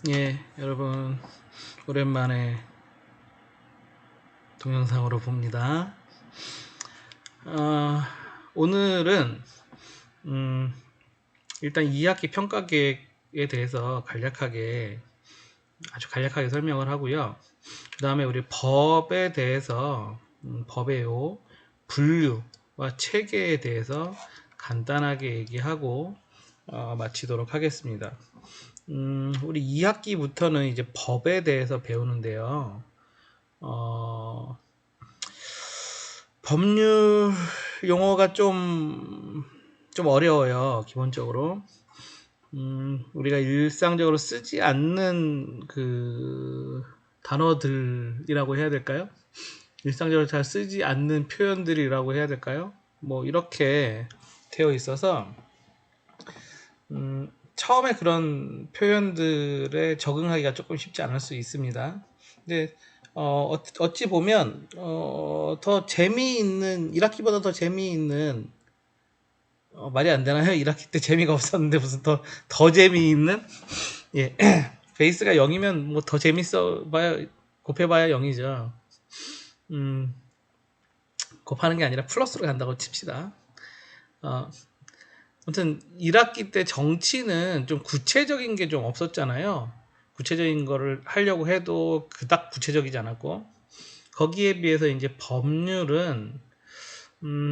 예, 여러분 오랜만에 동영상으로 봅니다. 오늘은 음, 일단 2학기 평가 계획에 대해서 아주 간략하게 설명을 하고요. 그 다음에 우리 법에 대해서 법의 분류와 체계에 대해서 간단하게 얘기하고 마치도록 하겠습니다. 우리 2학기부터는 이제 법에 대해서 배우는데요. 법률 용어가 좀 어려워요, 기본적으로. 우리가 일상적으로 쓰지 않는 그 단어들이라고 해야 될까요? 일상적으로 잘 쓰지 않는 표현들이라고 해야 될까요? 뭐, 이렇게 되어 있어서, 처음에 그런 표현들에 적응하기가 조금 쉽지 않을 수 있습니다. 근데 어찌 보면 더 재미있는 1학기보다 더 재미있는 말이 안 되나요? 1학기 때 재미가 없었는데 무슨 더 재미있는 예 베이스가 0이면 뭐 더 재밌어 봐야 곱해봐야 0이죠. 음, 곱하는 게 아니라 플러스로 간다고 칩시다. 어, 아무튼 1학기 때 정치는 좀 구체적인 게 좀 없었잖아요. 구체적인 거를 하려고 해도 그닥 구체적이지 않았고 거기에 비해서 이제 법률은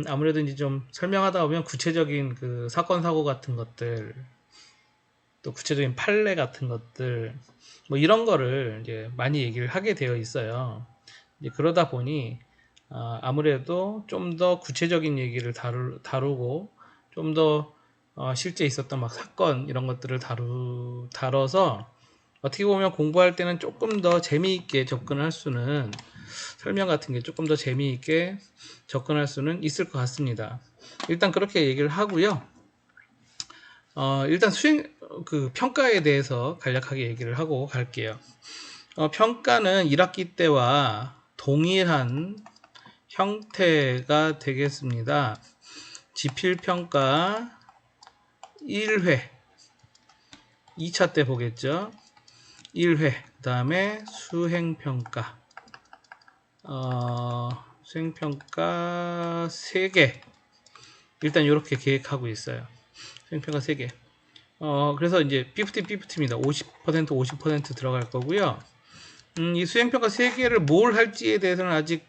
아무래도 이제 좀 설명하다 보면 구체적인 그 사건 사고 같은 것들 또 구체적인 판례 같은 것들 뭐 이런 거를 이제 많이 얘기를 하게 되어 있어요. 이제 그러다 보니 아무래도 좀 더 구체적인 얘기를 다루고 좀 더 실제 있었던 막 사건 이런 것들을 다뤄서 어떻게 보면 공부할 때는 조금 더 재미있게 접근할 수는 설명 같은 게 조금 더 재미있게 접근할 수는 있을 것 같습니다. 일단 그렇게 얘기를 하고요. 일단 그 평가에 대해서 간략하게 얘기를 하고 갈게요. 평가는 1학기 때와 동일한 형태가 되겠습니다. 지필평가 1회, 2차 때 보겠죠. 1회, 그 다음에 수행평가. 수행평가 3개. 일단 이렇게 계획하고 있어요. 수행평가 3개. 그래서 이제 50-50입니다. 50% 들어갈 거고요. 이 수행평가 3개를 뭘 할지에 대해서는 아직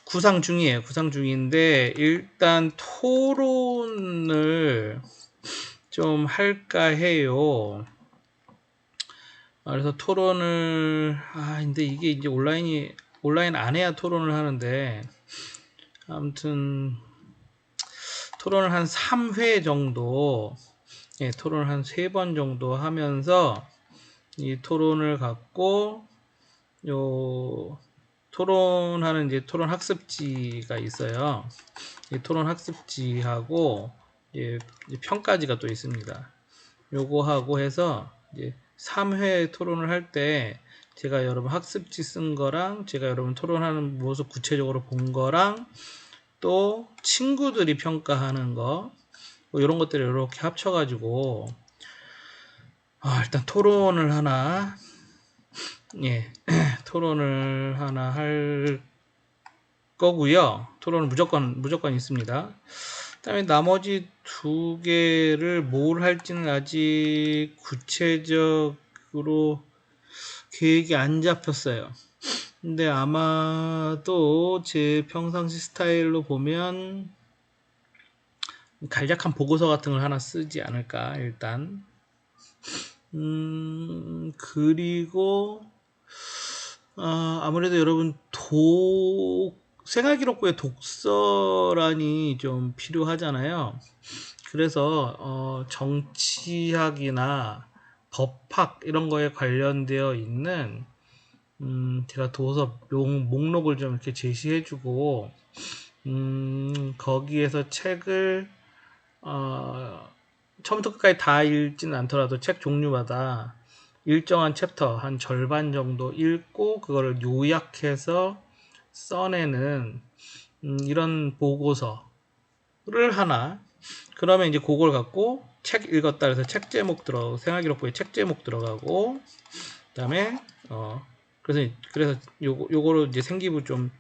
구상 중이에요. 구상 중인데, 일단 토론을 좀 할까 해요. 그래서 토론을, 근데 이게 이제 온라인 안 해야 토론을 하는데, 아무튼, 토론을 한 3회 정도, 예, 토론을 한 3번 정도 하면서, 이 토론을 갖고, 토론하는 이제 토론 학습지가 있어요. 이 토론 학습지하고, 이제 평가지가 또 있습니다. 요거하고 해서, 이제 3회 토론을 할 때, 제가 여러분 학습지 쓴 거랑, 제가 여러분 토론하는 모습 구체적으로 본 거랑, 또 친구들이 평가하는 거, 뭐 이런 것들을 이렇게 합쳐가지고, 일단 토론을 하나, 예, 토론을 하나 할 거고요. 토론은 무조건 있습니다. 그다음에 나머지 2개를 뭘 할지는 아직 구체적으로 계획이 안 잡혔어요. 근데 아마도 제 평상시 스타일로 보면 간략한 보고서 같은 걸 하나 쓰지 않을까 일단. 그리고 아무래도 여러분 생활기록부에 독서란이 좀 필요하잖아요. 그래서 정치학이나 법학 이런 거에 관련되어 있는 제가 도서 목록을 좀 이렇게 제시해주고 거기에서 책을 처음부터 끝까지 다 읽지는 않더라도 책 종류마다 일정한 챕터 한 절반 정도 읽고 그거를 요약해서 써내는 이런 보고서를 하나 그러면 이제 그걸 갖고 책 읽었다 해서 책 제목 생활기록부에 책 제목 들어가고, 그 다음에 그래서 요거로 이제 생기부 좀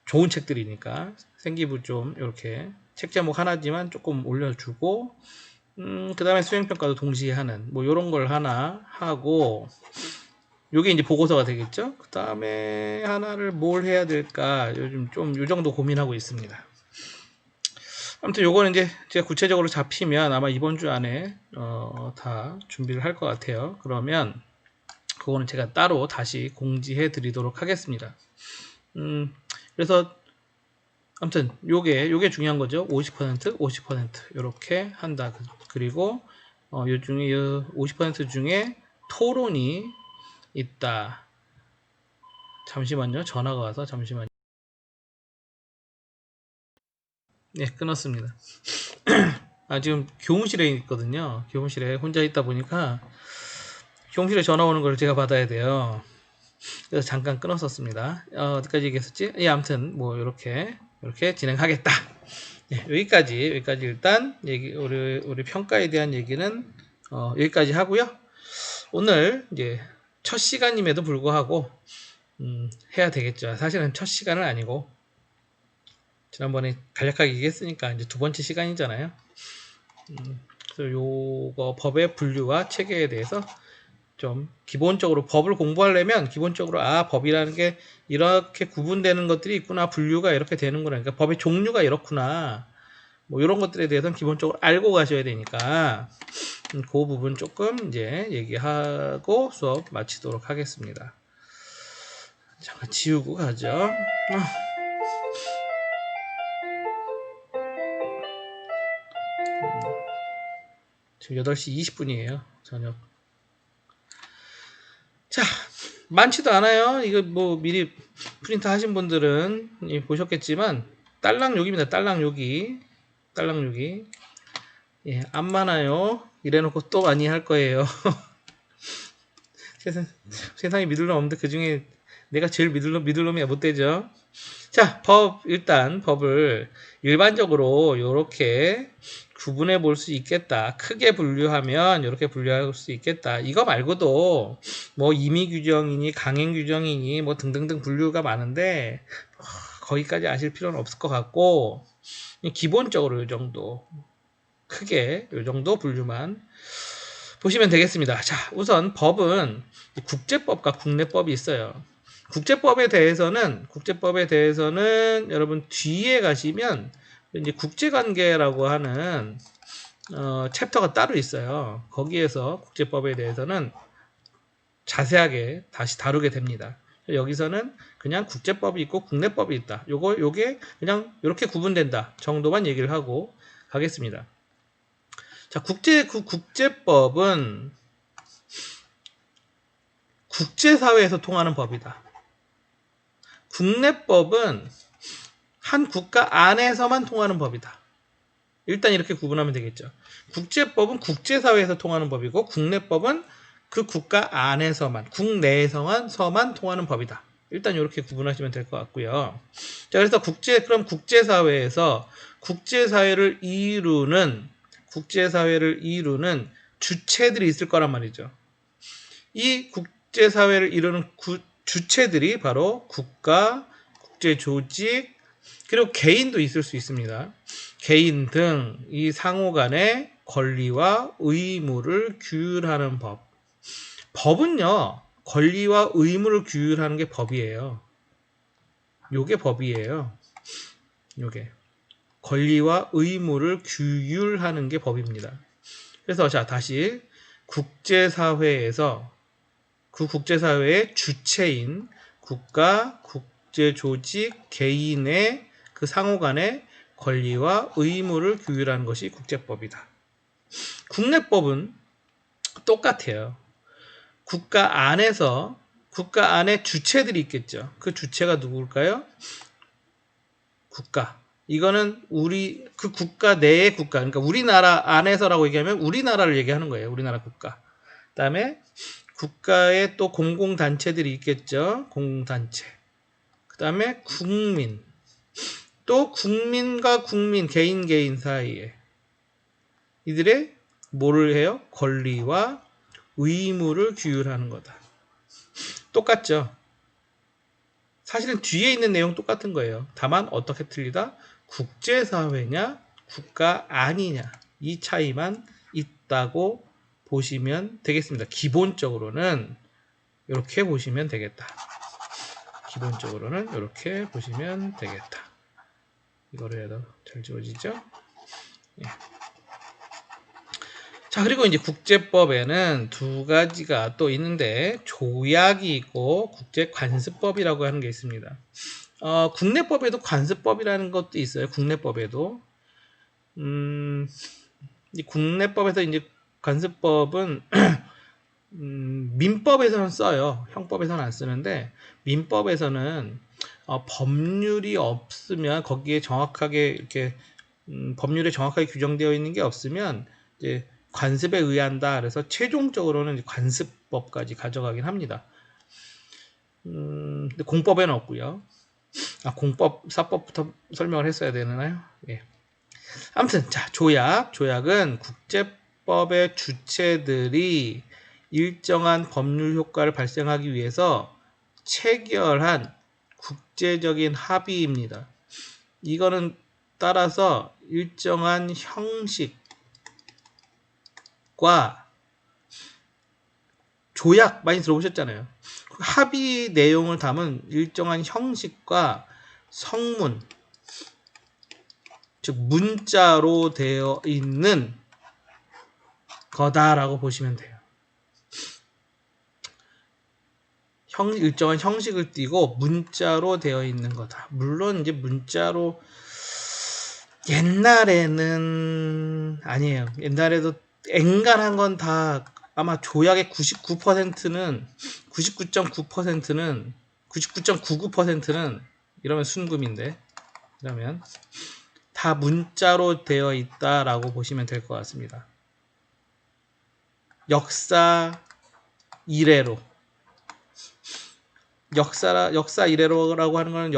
좋은 책들이니까 생기부 좀 이렇게 책 제목 하나지만 조금 올려주고, 그 다음에 수행평가도 동시에 하는 뭐 요런 걸 하나 하고, 요게 이제 보고서가 되겠죠. 그 다음에 하나를 뭘 해야 될까 요즘 좀 요 정도 고민하고 있습니다. 아무튼 요거는 이제 제가 구체적으로 잡히면 아마 이번 주 안에 다 준비를 할 것 같아요. 그러면 그거는 제가 따로 다시 공지해 드리도록 하겠습니다. 그래서 아무튼 요게 중요한 거죠. 50% 이렇게 한다. 그리고 요 중에 50% 중에 토론이 있다. 잠시만요. 전화가 와서 잠시만요. 네, 끊었습니다. 지금 교무실에 있거든요. 교무실에 혼자 있다 보니까 교무실에 전화 오는 걸 제가 받아야 돼요. 그래서 잠깐 끊었었습니다. 어디까지 얘기했었지? 예, 아무튼 뭐 이렇게 진행하겠다. 네, 여기까지 일단 우리 평가에 대한 얘기는 여기까지 하고요. 오늘 이제 첫 시간임에도 불구하고 해야 되겠죠. 사실은 첫 시간은 아니고 지난번에 간략하게 얘기했으니까 이제 두 번째 시간이잖아요. 그래서 요거 법의 분류와 체계에 대해서 좀 기본적으로 법을 공부하려면 기본적으로 법이라는 게 이렇게 구분되는 것들이 있구나, 분류가 이렇게 되는구나, 그러니까 법의 종류가 이렇구나, 뭐 이런 것들에 대해서는 기본적으로 알고 가셔야 되니까 그 부분 조금 이제 얘기하고 수업 마치도록 하겠습니다. 잠깐 지우고 가죠. 지금 8시 20분이에요. 저녁. 자, 많지도 않아요. 이거 뭐 미리 프린트 하신 분들은 보셨겠지만 딸랑요기입니다. 딸랑요기. 예, 안 많아요. 이래놓고 또 많이 할 거예요. 세상에 믿을 놈 없는데 그 중에 내가 제일 믿을 놈이 못 되죠. 자, 일단 법을 일반적으로 이렇게 구분해 볼 수 있겠다. 크게 분류하면 이렇게 분류할 수 있겠다. 이거 말고도 뭐 임의 규정이니 강행 규정이니 뭐 등등등 분류가 많은데 거기까지 아실 필요는 없을 것 같고, 기본적으로 이 정도, 크게 이 정도 분류만 보시면 되겠습니다. 자, 우선 법은 국제법과 국내법이 있어요. 국제법에 대해서는 여러분 뒤에 가시면 이제 국제관계라고 하는 챕터가 따로 있어요. 거기에서 국제법에 대해서는 자세하게 다시 다루게 됩니다. 여기서는 그냥 국제법이 있고 국내법이 있다. 요게 그냥 이렇게 구분된다 정도만 얘기를 하고 가겠습니다. 자, 국제법은 국제사회에서 통하는 법이다. 국내법은 한 국가 안에서만 통하는 법이다. 일단 이렇게 구분하면 되겠죠. 국제법은 국제사회에서 통하는 법이고, 국내법은 그 국가 안에서만, 국내에서만 통하는 법이다. 일단 이렇게 구분하시면 될 것 같고요. 자, 그래서 그럼 국제사회에서 국제사회를 이루는 주체들이 있을 거란 말이죠. 이 국제사회를 이루는 주체들이 바로 국가, 국제조직, 그리고 개인도 있을 수 있습니다. 개인 등 이 상호 간의 권리와 의무를 규율하는 법. 법은요, 권리와 의무를 규율하는 게 법이에요. 요게 법이에요. 요게. 권리와 의무를 규율하는 게 법입니다. 그래서 자, 다시 국제사회에서 그 국제사회의 주체인 국가, 국제조직, 개인의 그 상호 간의 권리와 의무를 규율하는 것이 국제법이다. 국내법은 똑같아요. 국가 안에 주체들이 있겠죠. 그 주체가 누구일까요? 국가. 이거는 그 국가 내의 국가, 그러니까 우리나라 안에서라고 얘기하면 우리나라를 얘기하는 거예요. 우리나라 국가. 그 다음에 국가의 또 공공단체들이 있겠죠. 공공단체. 그 다음에 국민. 또 국민과 국민, 개인 사이에 이들의 뭐를 해요? 권리와 의무를 규율하는 거다. 똑같죠? 사실은 뒤에 있는 내용 똑같은 거예요. 다만 어떻게 틀리다? 국제사회냐 국가 아니냐 이 차이만 있다고 보시면 되겠습니다. 기본적으로는 이렇게 보시면 되겠다. 기본적으로는 이렇게 보시면 되겠다. 이거를 해도 잘 지워지죠? 예. 자, 그리고 이제 국제법에는 두 가지가 또 있는데 조약이 있고 국제관습법이라고 하는 게 있습니다. 국내법에도 관습법이라는 것도 있어요. 국내법에도. 이 국내법에서 이제 관습법은 민법에서는 써요. 형법에서는 안 쓰는데 민법에서는 법률이 없으면 거기에 정확하게 이렇게 법률에 정확하게 규정되어 있는 게 없으면 이제 관습에 의한다. 그래서 최종적으로는 관습법까지 가져가긴 합니다. 근데 공법에는 없고요. 공법, 사법부터 설명을 했어야 되나요? 예. 아무튼 자, 조약은 국제법의 주체들이 일정한 법률 효과를 발생하기 위해서 체결한 국제적인 합의입니다. 이거는 따라서 일정한 형식과 조약 많이 들어보셨잖아요. 합의 내용을 담은 일정한 형식과 성문, 즉 문자로 되어 있는 거다라고 보시면 돼요. 일정한 형식을 띠고 문자로 되어 있는 거다. 물론 이제 문자로 옛날에는 아니에요. 옛날에도 엔간한 건 다 아마 조약의 99%는 99.9%는 99.99%는 이러면 순금인데 그러면 다 문자로 되어 있다라고 보시면 될 것 같습니다. 역사 이래로 역사 이래로라고 하는 거는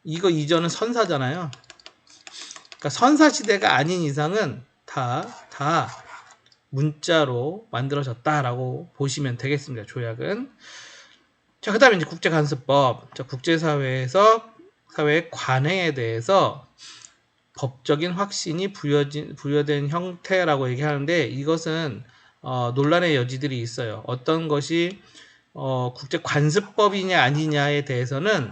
이거 이전은 선사잖아요. 그러니까 선사 시대가 아닌 이상은 다 문자로 만들어졌다라고 보시면 되겠습니다. 조약은. 자, 그다음에 이제 국제관습법. 자, 국제사회에서 사회의 관행에 대해서 법적인 확신이 부여된 형태라고 얘기하는데 이것은 논란의 여지들이 있어요. 어떤 것이 국제관습법이냐 아니냐에 대해서는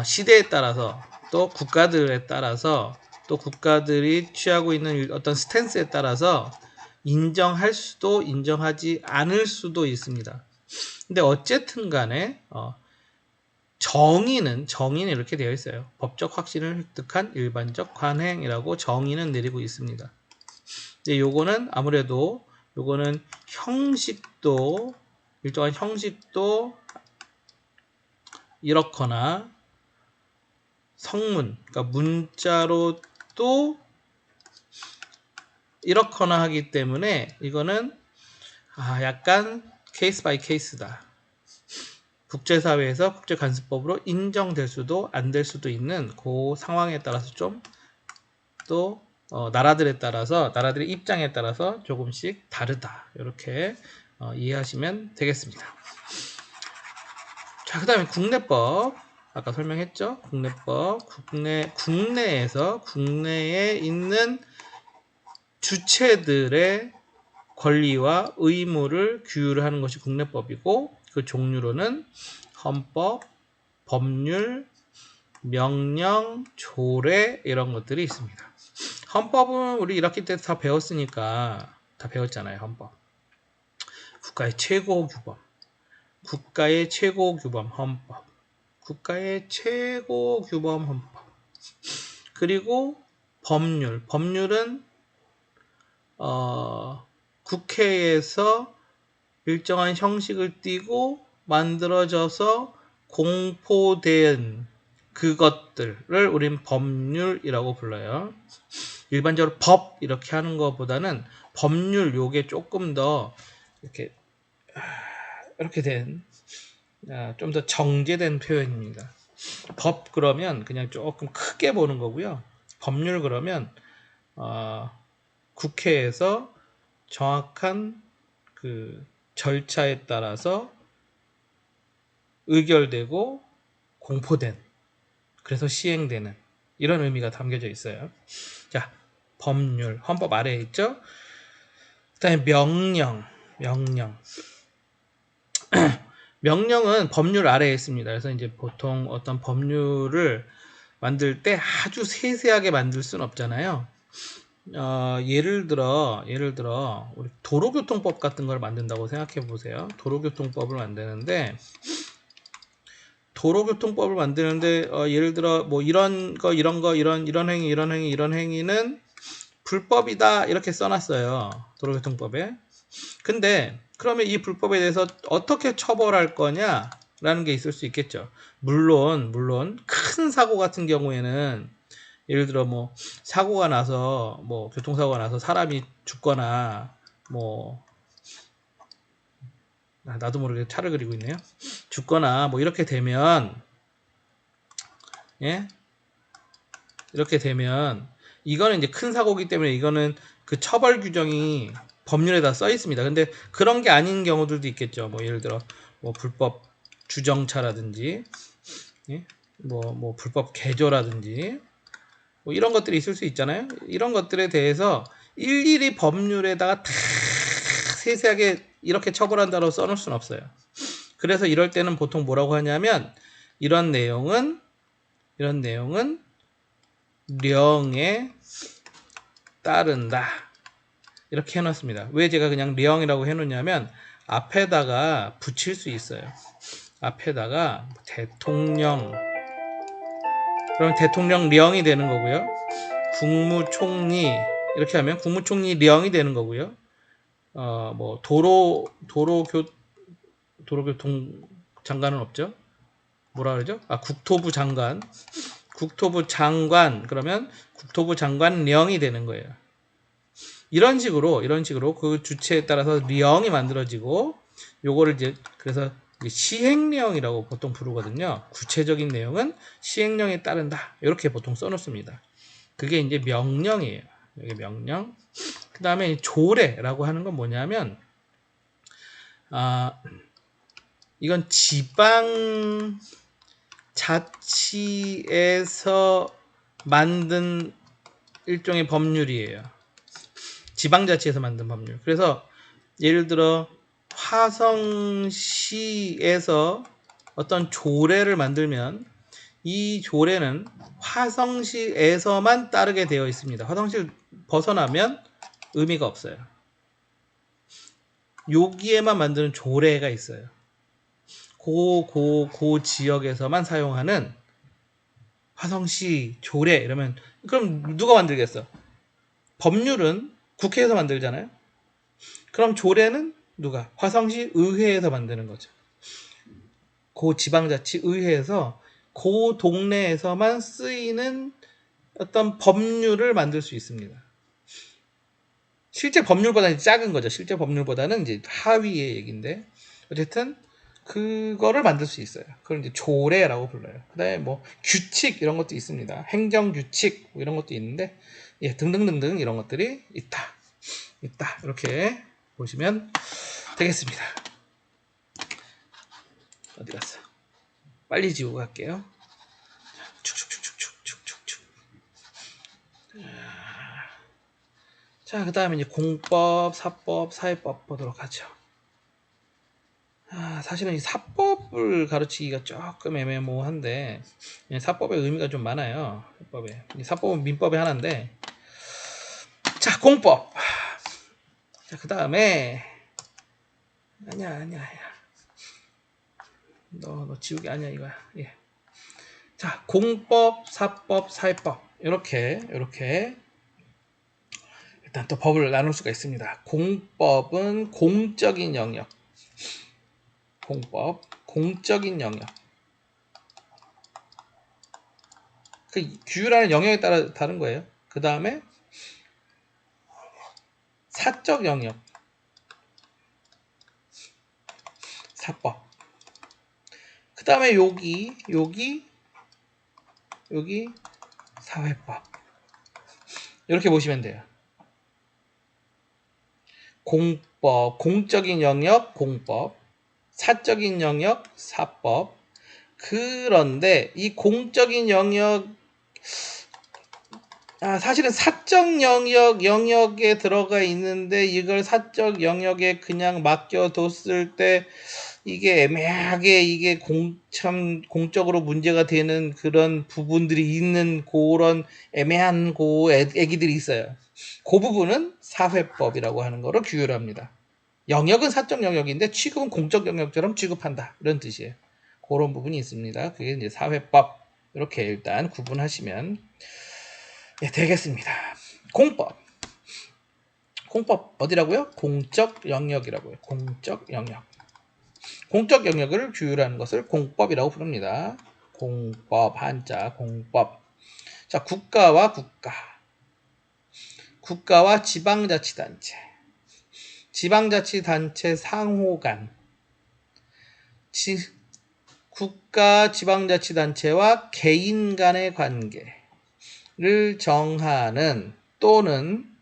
시대에 따라서 또 국가들에 따라서 또 국가들이 취하고 있는 어떤 스탠스에 따라서 인정할 수도 인정하지 않을 수도 있습니다. 근데 어쨌든 간에 정의는 이렇게 되어 있어요. 법적 확신을 획득한 일반적 관행이라고 정의는 내리고 있습니다. 근데 요거는 아무래도 요거는 형식도 일정한 형식도 이렇거나 성문, 그러니까 문자로도 이렇거나 하기 때문에 이거는 약간 케이스 바이 케이스다. 국제사회에서 국제관습법으로 인정될 수도 안 될 수도 있는 그 상황에 따라서 좀 또 나라들에 따라서 나라들의 입장에 따라서 조금씩 다르다. 이렇게 이해하시면 되겠습니다. 자, 그 다음에 국내법. 아까 설명했죠? 국내법. 국내에 있는 주체들의 권리와 의무를 규율하는 것이 국내법이고 그 종류로는 헌법, 법률, 명령, 조례 이런 것들이 있습니다. 헌법은 우리 1학기 때 다 배웠으니까 다 배웠잖아요. 헌법. 국가의 최고 규범. 국가의 최고 규범 헌법. 국가의 최고 규범 헌법. 그리고 법률. 법률은 국회에서 일정한 형식을 띠고 만들어져서 공포된 그것들을 우린 법률이라고 불러요. 일반적으로 법 이렇게 하는 것보다는 법률 요게 조금 더 이렇게 된 좀 더 정제된 표현입니다. 법 그러면 그냥 조금 크게 보는 거고요. 법률 그러면 국회에서 정확한 그 절차에 따라서 의결되고 공포된, 그래서 시행되는 이런 의미가 담겨져 있어요. 자, 법률, 헌법 아래에 있죠. 그다음에 명령은 법률 아래에 있습니다. 그래서 이제 보통 어떤 법률을 만들 때 아주 세세하게 만들 수는 없잖아요. 예를 들어 우리 도로교통법 같은 걸 만든다고 생각해 보세요. 도로교통법을 만드는데 예를 들어 뭐 이런 이런 행위는 불법이다 이렇게 써놨어요. 도로교통법에. 근데 그러면 이 불법에 대해서 어떻게 처벌할 거냐라는 게 있을 수 있겠죠. 물론 큰 사고 같은 경우에는 예를 들어 뭐 사고가 나서 뭐 교통사고가 나서 사람이 죽거나 뭐 나도 모르게 차를 그리고 있네요. 죽거나 뭐 이렇게 되면 예? 이렇게 되면 이거는 이제 큰 사고이기 때문에 이거는 그 처벌 규정이 법률에다 써 있습니다. 근데 그런 게 아닌 경우들도 있겠죠. 뭐 예를 들어 뭐 불법 주정차라든지 예? 뭐 불법 개조라든지 뭐 이런 것들이 있을 수 있잖아요. 이런 것들에 대해서 일일이 법률에다가 다 세세하게 이렇게 처벌한다고 써놓을 수는 없어요. 그래서 이럴 때는 보통 뭐라고 하냐면 이런 내용은 령에 따른다 이렇게 해놨습니다. 왜 제가 그냥 령이라고 해놓냐면 앞에다가 붙일 수 있어요. 앞에다가 대통령, 그럼 대통령령이 되는 거고요. 국무총리 이렇게 하면 국무총리령이 되는 거고요. 뭐 도로교통 장관은 없죠. 뭐라 그러죠? 국토부 장관 그러면 국토부 장관령이 되는 거예요. 이런 식으로 그 주체에 따라서 령이 만들어지고 요거를 이제 그래서 시행령이라고 보통 부르거든요. 구체적인 내용은 시행령에 따른다. 이렇게 보통 써놓습니다. 그게 이제 명령이에요. 이게 명령. 그 다음에 조례라고 하는 건 뭐냐면 이건 지방 자치에서 만든 일종의 법률이에요. 지방자치에서 만든 법률. 그래서 예를 들어 화성시에서 어떤 조례를 만들면 이 조례는 화성시에서만 따르게 되어 있습니다. 화성시를 벗어나면 의미가 없어요. 여기에만 만드는 조례가 있어요. 그 지역에서만 사용하는 화성시 조례 이러면 그럼 누가 만들겠어? 법률은 국회에서 만들잖아요. 그럼 조례는 누가? 화성시 의회에서 만드는 거죠. 그 지방자치 의회에서 그 동네에서만 쓰이는 어떤 법률을 만들 수 있습니다. 실제 법률보다는 작은 거죠. 실제 법률보다는 이제 하위의 얘기인데 어쨌든 그거를 만들 수 있어요. 그걸 이제 조례라고 불러요. 그다음에 뭐 규칙 이런 것도 있습니다. 행정규칙 뭐 이런 것도 있는데 등등등등 이런 것들이 있다. 이렇게 보시면 되겠습니다. 어디 갔어? 빨리 지우고 갈게요. 축축축축축축축축. 자, 그 다음에 이제 공법, 사법, 사회법 보도록 하죠. 사실은 이 사법을 가르치기가 조금 애매모호한데 사법의 의미가 좀 많아요. 사법은 민법의 하나인데 자, 공법. 자, 그 다음에 아니야. 너 지우개 아니야 이거야. 예. 자, 공법, 사법, 사회법 이렇게 일단 또 법을 나눌 수가 있습니다. 공법은 공적인 영역. 공법, 공적인 영역. 그 규율하는 영역에 따라 다른 거예요. 그 다음에 사적 영역. 사법. 그 다음에 여기 사회법. 이렇게 보시면 돼요. 공법, 공적인 영역 공법, 사적인 영역 사법. 그런데 이 공적인 영역, 사실은 사적 영역에 들어가 있는데 이걸 사적 영역에 그냥 맡겨뒀을 때 이게 애매하게 이게 공적으로 문제가 되는 그런 부분들이 있는 그런 애매한 애기들이 있어요. 그 부분은 사회법이라고 하는 거로 규율합니다. 영역은 사적 영역인데 취급은 공적 영역처럼 취급한다. 이런 뜻이에요. 그런 부분이 있습니다. 그게 이제 사회법. 이렇게 일단 구분하시면 되겠습니다. 공법. 공법 어디라고요? 공적 영역이라고요. 공적 영역. 공적 영역을 규율하는 것을 공법이라고 부릅니다. 공법, 한자, 공법. 자, 국가와 국가. 국가와 지방자치단체. 지방자치단체 상호 간. 국가 지방자치단체와 개인 간의 관계를 정하는 또는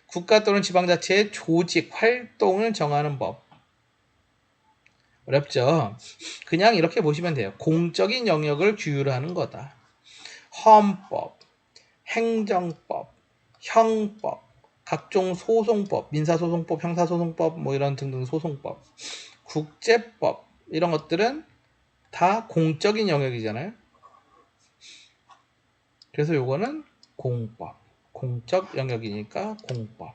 국가 또는 지방자치의 조직, 활동을 정하는 법. 어렵죠? 그냥 이렇게 보시면 돼요. 공적인 영역을 규율하는 거다. 헌법, 행정법, 형법, 각종 소송법, 민사소송법, 형사소송법, 뭐 이런 등등 소송법, 국제법 이런 것들은 다 공적인 영역이잖아요. 그래서 요거는 공법, 공적 영역이니까 공법.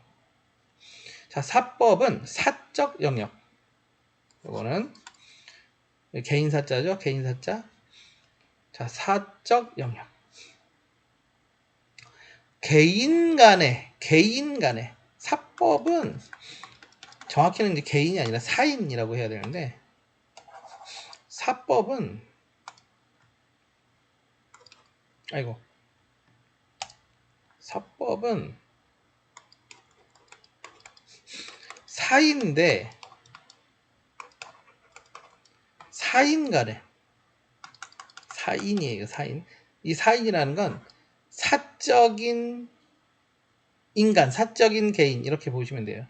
자, 사법은 사적 영역. 요거는 개인 사자죠. 개인 사자. 자, 사적 영역. 개인 간의 사법은 정확히는 이제 개인이 아니라 사인이라고 해야 되는데 사법은 사법은 사인인데 사인 간에 사인이에요. 사인. 이 사인이라는 건 사적인 인간, 사적인 개인 이렇게 보시면 돼요.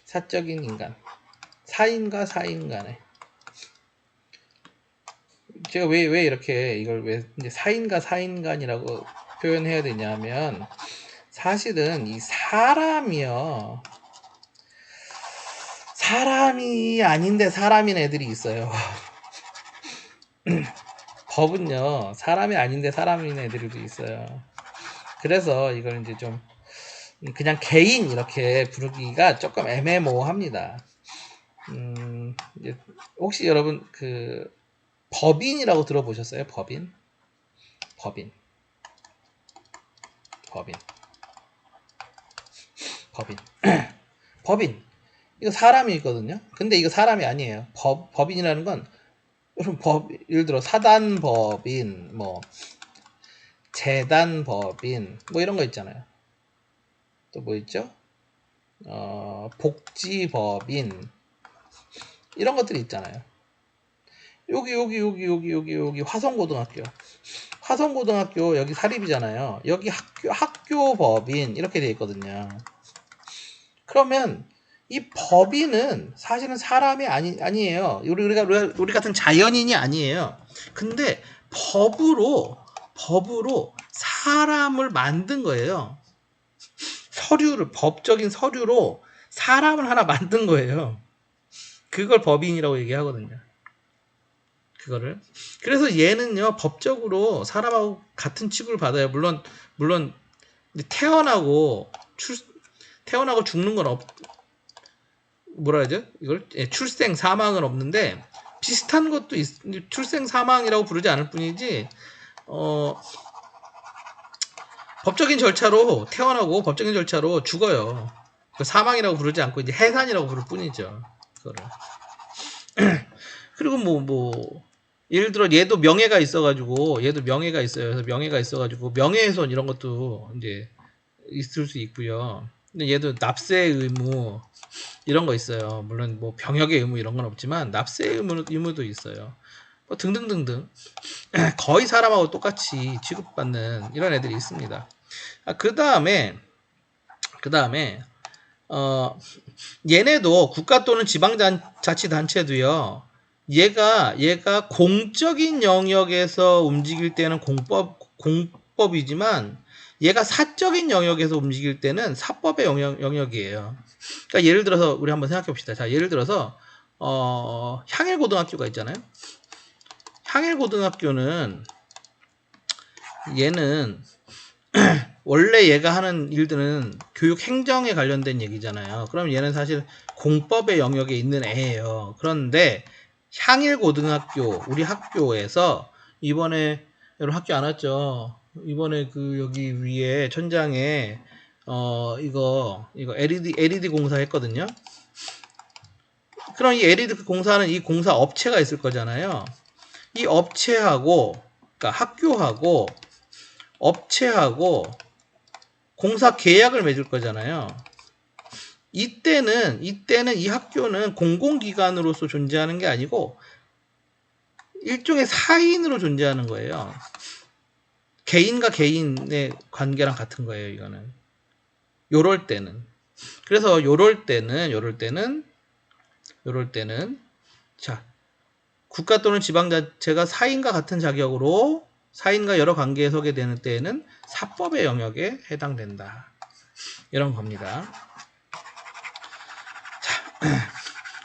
사적인 인간. 사인과 사인 간에. 제가 왜 이렇게 이걸 왜 이제 사인과 사인 간이라고 표현해야 되냐면 사실은 이 사람이요. 사람이 아닌데 사람인 애들이 있어요. 법은요. 사람이 아닌데 사람인 애들도 있어요. 그래서 이걸 이제 좀 그냥 개인 이렇게 부르기가 조금 애매모호합니다. 혹시 여러분 그 법인이라고 들어보셨어요? 법인. 법인. 이거 사람이거든요. 근데 이거 사람이 아니에요. 법인이라는 건 예를 들어 사단법인, 뭐 재단법인, 뭐 이런 거 있잖아요. 또 뭐 있죠? 복지법인 이런 것들이 있잖아요. 여기 화성고등학교 여기 사립이잖아요. 여기 학교법인 이렇게 돼 있거든요. 그러면 이 법인은 사실은 사람이 아니에요. 우리 같은 자연인이 아니에요. 근데 법으로 사람을 만든 거예요. 법적인 서류로 사람을 하나 만든 거예요. 그걸 법인이라고 얘기하거든요. 그거를. 그래서 얘는요, 법적으로 사람하고 같은 취급을 받아요. 물론, 태어나고 죽는 건 뭐라 하죠? 이걸? 출생, 사망은 없는데, 비슷한 것도 출생, 사망이라고 부르지 않을 뿐이지, 법적인 절차로 태어나고 법적인 절차로 죽어요. 사망이라고 부르지 않고 이제 해산이라고 부를 뿐이죠. 그거를. 그리고 예를 들어 얘도 명예가 있어가지고 그래서 명예가 있어가지고 명예훼손 이런 것도 이제 있을 수 있고요. 근데 얘도 납세 의무 이런 거 있어요. 물론 뭐 병역의 의무 이런 건 없지만 납세 의무도 있어요. 뭐 등등등등 거의 사람하고 똑같이 취급받는 이런 애들이 있습니다. 그 다음에 어, 얘네도 국가 또는 지방자치단체도요. 얘가 공적인 영역에서 움직일 때는 공법이지만 얘가 사적인 영역에서 움직일 때는 사법의 영역이에요. 그러니까 예를 들어서 우리 한번 생각해 봅시다. 자, 예를 들어서 향일고등학교가 있잖아요. 향일고등학교는 얘는 원래 얘가 하는 일들은 교육 행정에 관련된 얘기잖아요. 그럼 얘는 사실 공법의 영역에 있는 애예요. 그런데 향일고등학교 우리 학교에서 이번에 여러분 학교 안 왔죠? 이번에 그 여기 위에 천장에 이거 LED 공사 했거든요. 그럼 이 LED 공사는 이 공사 업체가 있을 거잖아요. 이 업체하고 그러니까 학교하고 업체하고 공사 계약을 맺을 거잖아요. 이때는 이 학교는 공공기관으로서 존재하는 게 아니고 일종의 사인으로 존재하는 거예요. 개인과 개인의 관계랑 같은 거예요, 이거는. 요럴 때는. 그래서 요럴 때는 자, 국가 또는 지방자체가 사인과 같은 자격으로 사인과 여러 관계에 서게 되는 때에는 사법의 영역에 해당된다. 이런 겁니다. 자,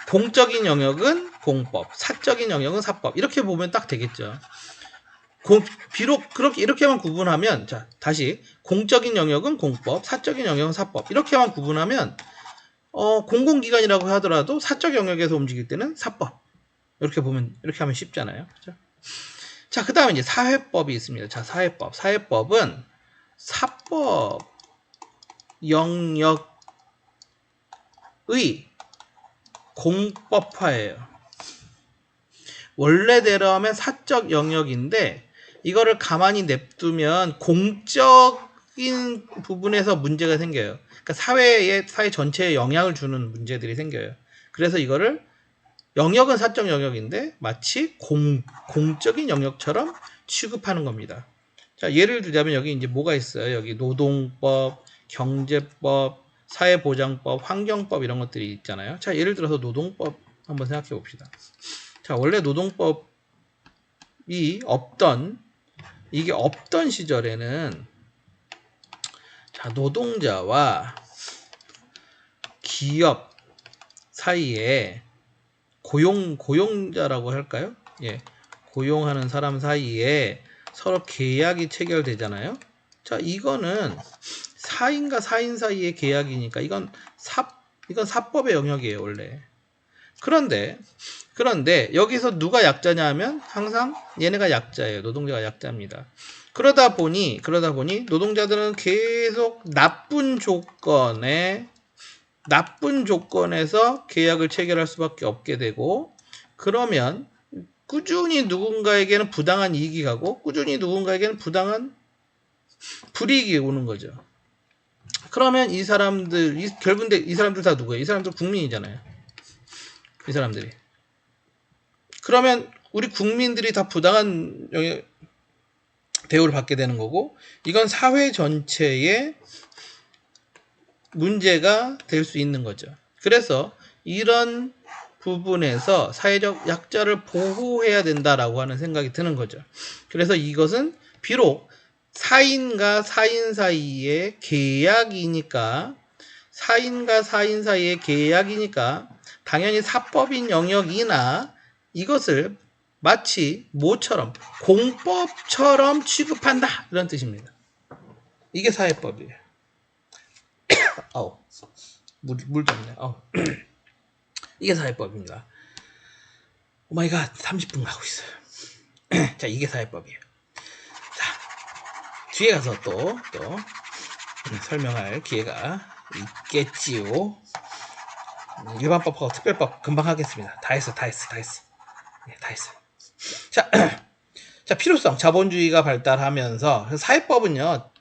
공적인 영역은 공법, 사적인 영역은 사법. 이렇게 보면 딱 되겠죠. 비록 이렇게만 구분하면, 자, 다시 공적인 영역은 공법, 사적인 영역은 사법. 이렇게만 구분하면 공공기관이라고 하더라도 사적 영역에서 움직일 때는 사법. 이렇게 하면 쉽잖아요. 그렇죠? 자, 그 다음에 이제 사회법이 있습니다. 자, 사회법은 사법 영역의 공법화예요. 원래대로 하면 사적 영역인데 이거를 가만히 냅두면 공적인 부분에서 문제가 생겨요. 그러니까 사회 전체에 영향을 주는 문제들이 생겨요. 그래서 이거를 영역은 사적 영역인데 마치 공적인 영역처럼 취급하는 겁니다. 자, 예를 들자면 여기 이제 뭐가 있어요? 여기 노동법, 경제법, 사회보장법, 환경법 이런 것들이 있잖아요. 자, 예를 들어서 노동법 한번 생각해 봅시다. 자, 원래 노동법이 없던 시절에는 자, 노동자와 기업 사이에 고용자라고 할까요? 예. 고용하는 사람 사이에 서로 계약이 체결되잖아요. 자, 이거는 사인과 사인 사이의 계약이니까 이건 사법의 영역이에요, 원래. 그런데 여기서 누가 약자냐 하면 항상 얘네가 약자예요. 노동자가 약자입니다. 그러다 보니 노동자들은 계속 나쁜 조건에서 계약을 체결할 수밖에 없게 되고, 그러면 꾸준히 누군가에게는 부당한 이익이 가고 꾸준히 누군가에게는 부당한 불이익이 오는 거죠. 그러면 이 사람들 다 누구예요? 이 사람들 국민이잖아요. 이 사람들이. 그러면 우리 국민들이 다 부당한 대우를 받게 되는 거고, 이건 사회 전체의 문제가 될 수 있는 거죠. 그래서 이런 부분에서 사회적 약자를 보호해야 된다라고 하는 생각이 드는 거죠. 그래서 이것은 비록 사인과 사인 사이의 계약이니까 당연히 사법인 영역이나 이것을 마치 뭐처럼 공법처럼 취급한다 이런 뜻입니다. 이게 사회법이에요. 아우 물 줬네. 이게 사회법입니다. 오마이갓 30분 가고 있어요. 자, 이게 사회법이에요. 자, 뒤에 가서 또 설명할 기회가 있겠지요. 일반법하고 특별법 금방 하겠습니다. 다 했어. 네, 다 했어요. 자, 필요성, 자본주의가 발달하면서 사회법은요,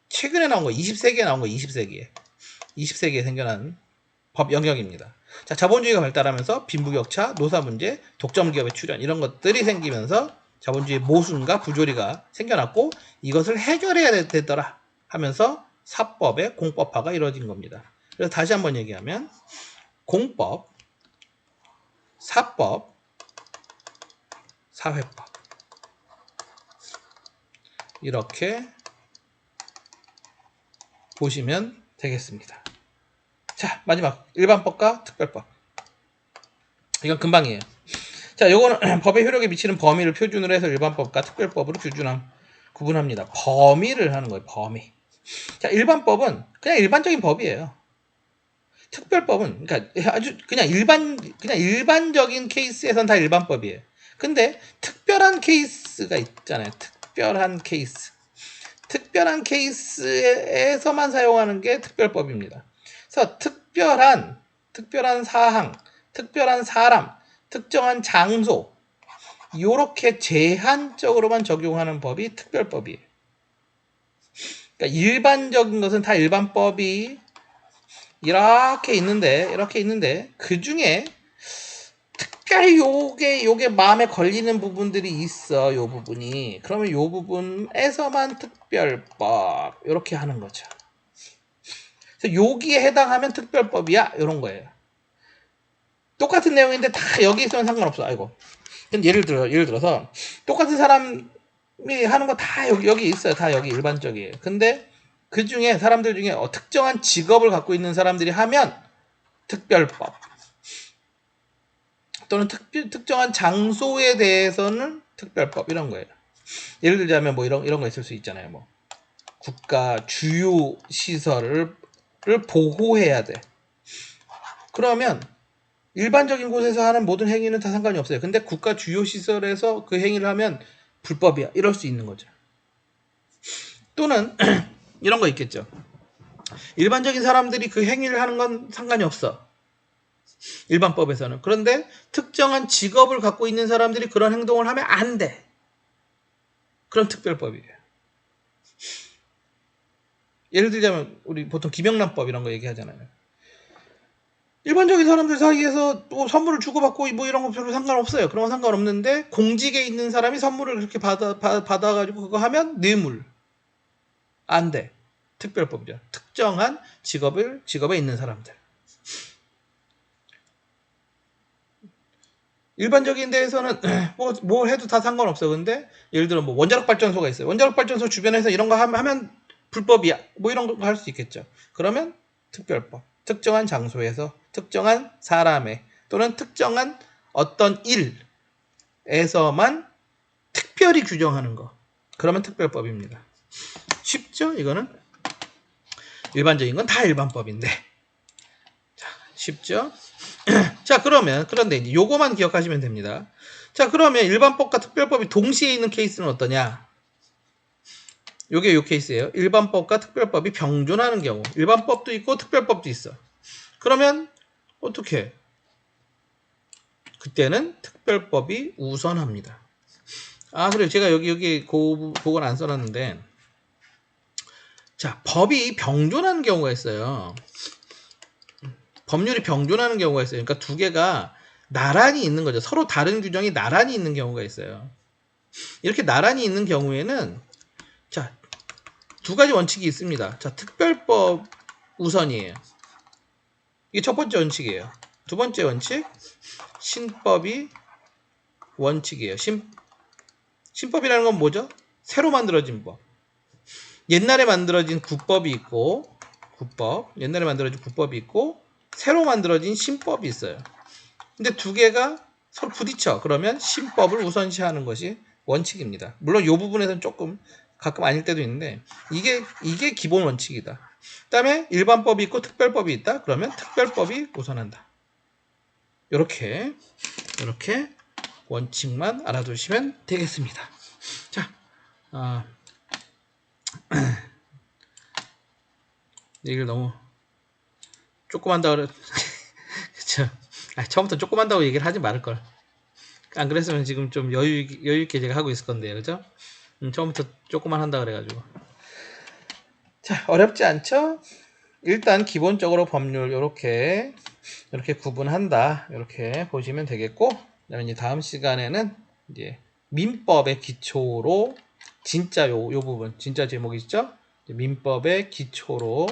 최근에 나온 거 20세기에 나온 거 20세기에 생겨난 법 영역입니다. 자, 자본주의가 발달하면서 빈부격차, 노사문제, 독점기업의 출현 이런 것들이 생기면서 자본주의 모순과 부조리가 생겨났고 이것을 해결해야 되더라 하면서 사법의 공법화가 이루어진 겁니다. 그래서 다시 한번 얘기하면 공법, 사법, 사회법 이렇게 보시면 되겠습니다. 자, 마지막 일반법과 특별법. 이건 금방이에요. 자, 요거는 법의 효력에 미치는 범위를 표준으로 해서 일반법과 특별법으로 구분합니다. 범위를 하는 거예요. 범위. 자, 일반법은 그냥 일반적인 법이에요. 특별법은 그러니까 아주 그냥 일반적인 케이스에선 다 일반법이에요. 근데 특별한 케이스가 있잖아요. 특별한 케이스. 특별한 케이스에서만 사용하는 게 특별법입니다. 그래서 특별한 사항, 특별한 사람, 특정한 장소 이렇게 제한적으로만 적용하는 법이 특별법이에요. 그러니까 일반적인 것은 다 일반법이 이렇게 있는데 그 중에 특별히 요게 마음에 걸리는 부분들이 있어. 요 부분이. 그러면 요 부분에서만 특별법 이렇게 하는 거죠. 그래서 여기에 해당하면 특별법이야. 이런 거예요. 똑같은 내용인데 다 여기 있으면 상관없어. 아이고. 예를 들어서 똑같은 사람이 하는 거 다 여기 있어요. 다 여기 일반적이에요. 근데 그 중에 사람들 중에 특정한 직업을 갖고 있는 사람들이 하면 특별법. 또는 특정한 장소에 대해서는 특별법 이런 거예요. 예를 들자면 뭐 이런 거 있을 수 있잖아요. 뭐 국가 주요 시설을 보호해야 돼. 그러면 일반적인 곳에서 하는 모든 행위는 다 상관이 없어요. 근데 국가 주요 시설에서 그 행위를 하면 불법이야. 이럴 수 있는 거죠. 또는 이런 거 있겠죠. 일반적인 사람들이 그 행위를 하는 건 상관이 없어. 일반법에서는. 그런데 특정한 직업을 갖고 있는 사람들이 그런 행동을 하면 안 돼. 그런 특별법이에요. 예를 들자면 우리 보통 김영란법 이런 거 얘기하잖아요. 일반적인 사람들 사이에서 또 선물을 주고받고 뭐 이런 거 별로 상관없어요. 그런 건 상관없는데 공직에 있는 사람이 선물을 그렇게 받아가지고 그거 하면 뇌물. 안 돼. 특별법이죠. 특정한 직업에 있는 사람들. 일반적인 데에서는 뭘 해도 다 상관없어. 근데 예를 들어 뭐 원자력 발전소가 있어요. 원자력 발전소 주변에서 이런 거 하면 불법이야. 뭐 이런 거 할 수 있겠죠. 그러면 특별법. 특정한 장소에서 특정한 사람의 또는 특정한 어떤 일에서만 특별히 규정하는 거. 그러면 특별법입니다. 쉽죠? 이거는 일반적인 건 다 일반법인데. 자, 쉽죠? 자, 그런데 이제 요거만 기억하시면 됩니다. 자, 그러면 일반법과 특별법이 동시에 있는 케이스는 어떠냐? 요게 요 케이스예요. 일반법과 특별법이 병존하는 경우. 일반법도 있고 특별법도 있어. 그러면 어떻게? 그때는 특별법이 우선합니다. 아, 그래요. 제가 여기 그건 안 써놨는데. 자, 법이 병존하는 경우가 있어요. 법률이 병존하는 경우가 있어요. 그러니까 두 개가 나란히 있는 거죠. 서로 다른 규정이 나란히 있는 경우가 있어요. 이렇게 나란히 있는 경우에는 자, 두 가지 원칙이 있습니다. 자, 특별법 우선이에요. 이게 첫 번째 원칙이에요. 두 번째 원칙, 신법이 원칙이에요. 신법이라는 건 뭐죠? 새로 만들어진 법. 옛날에 만들어진 국법이 있고, 옛날에 만들어진 국법이 있고, 새로 만들어진 신법이 있어요. 근데 두 개가 서로 부딪혀. 그러면 신법을 우선시하는 것이 원칙입니다. 물론 이 부분에서는 조금 가끔 아닐 때도 있는데 이게 기본 원칙이다. 그다음에 일반법이 있고 특별법이 있다. 그러면 특별법이 우선한다. 이렇게 원칙만 알아두시면 되겠습니다. 자, 얘기를 너무 조금 한다고 그래. 그쵸. 처음부터 조금 한다고 얘기를 하지 말을걸. 안 그랬으면 지금 좀 여유있게 제가 하고 있을 건데요. 그죠? 처음부터 조금만 한다 그래가지고. 자, 어렵지 않죠? 일단 기본적으로 법률 이렇게 구분한다. 이렇게 보시면 되겠고, 그다음에 이제 다음 시간에는 이제 민법의 기초로 진짜 요 부분 진짜 제목이 있죠? 민법의 기초로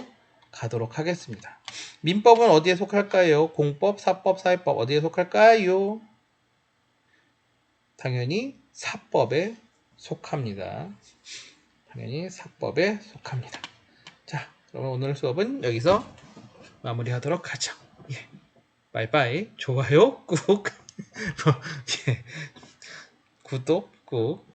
가도록 하겠습니다. 민법은 어디에 속할까요? 공법, 사법, 사회법 어디에 속할까요? 당연히 사법에 속합니다. 당연히 사법에 속합니다. 자, 그러면 오늘 수업은 여기서 마무리하도록 하죠. 예. 바이바이. 좋아요 꾹. 예. 구독 꾹.